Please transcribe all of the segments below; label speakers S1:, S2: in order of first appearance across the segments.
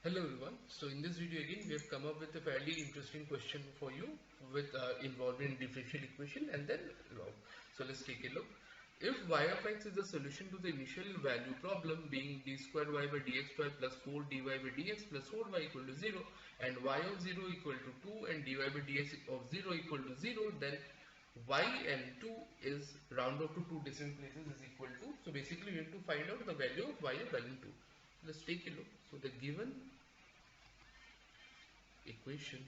S1: Hello everyone. So in this video again we have come up with a fairly interesting question for you with involving differential equation and then log. So let's take a look. If y of x is the solution to the initial value problem being d square y by dx square plus 4 dy by dx plus 4y equal to 0 and y of 0 equal to 2 and dy by dx of 0 equal to 0, then y and 2 is round off to two decimal places is equal to. So basically we have to find out the value of y of value 2. Let's take a look. So the given equation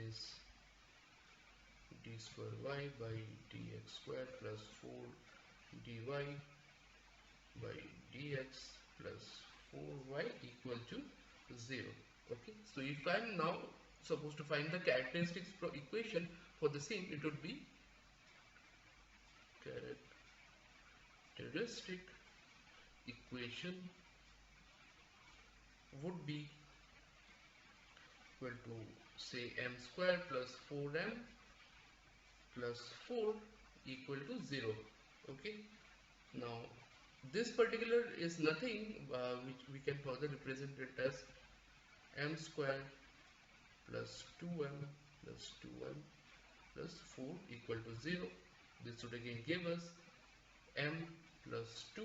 S1: is d square y by dx square plus 4 dy by dx plus 4y equal to 0. Okay, so if I am now supposed to find the characteristics equation for the same, it would be characteristic equation would be equal to say m square plus 4m plus 4 equal to 0. Okay, now this particular is nothing which we can further represent it as m square plus 2m plus 2m plus 4 equal to 0. This would again give us m plus 2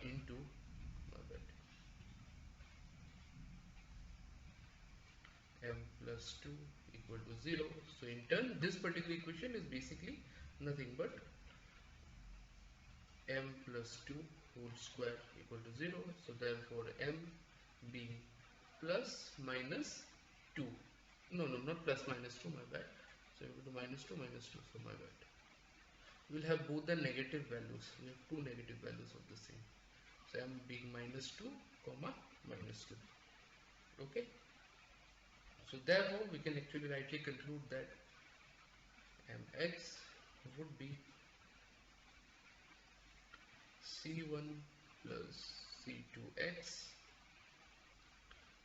S1: into m plus 2 equal to 0. So in turn this particular equation is basically nothing but m plus 2 whole square equal to 0. So therefore m being plus minus 2, no not plus minus 2, my bad. So equal to minus 2 minus 2, so my bad. We'll have both the negative values. We have two negative values of the same. So m being minus 2 comma minus 2. Okay, so therefore we can actually rightly conclude that mx would be c1 plus c2x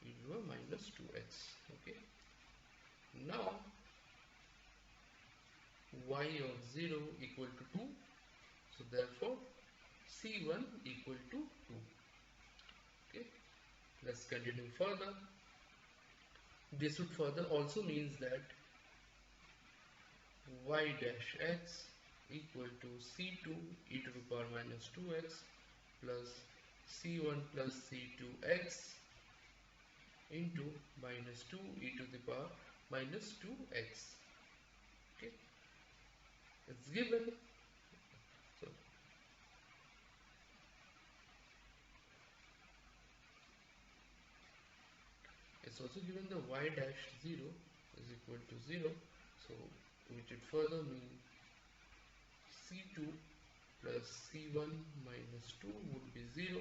S1: e to the minus 2x. Okay, now y of 0 equal to 2, so therefore c1 equal to 2. Okay, let's continue further. This would further also means that y dash x equal to c2 e to the power minus 2x plus c1 plus c2x into minus 2 e to the power minus 2x. Okay, it's given. So it's also given the y dash 0 is equal to 0, so which would further mean c2 plus c1 minus 2 would be 0,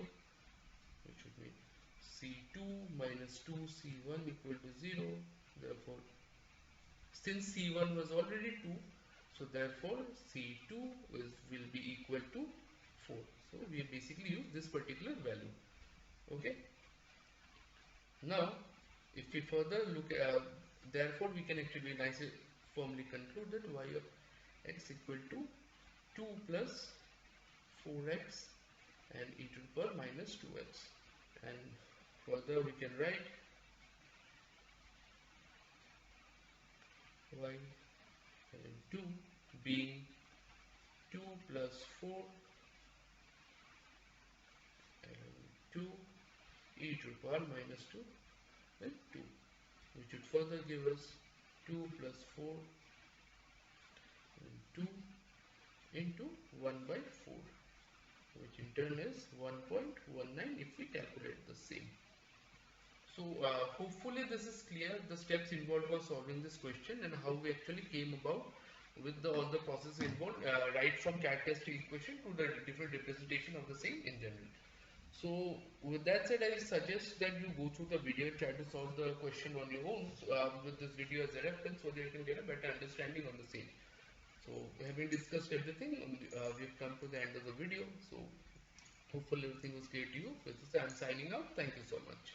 S1: which would mean c2 minus 2 c1 equal to 0. Therefore since c1 was already 2, so therefore c2 will be equal to 4. So we basically use this particular value. Okay, now if we further look at, therefore we can actually nicely firmly conclude that y of x equal to 2 plus 4x and e to the power minus 2x, and further we can write y and 2 being 2 plus 4 and 2 e to the power minus 2 and 2, which would further give us 2 plus 4 and 2 into 1 by 4, which in turn is 1.19 if we calculate the same. So hopefully this is clear, the steps involved for solving this question and how we actually came about with all the process involved, right from characteristic equation to the different representation of the same in general. So with that said, I suggest that you go through the video, try to solve the question on your own with this video as a reference, so that you can get a better understanding on the same. So having discussed everything, we've come to the end of the video. So hopefully everything was clear to you. With this, I'm signing out. Thank you so much.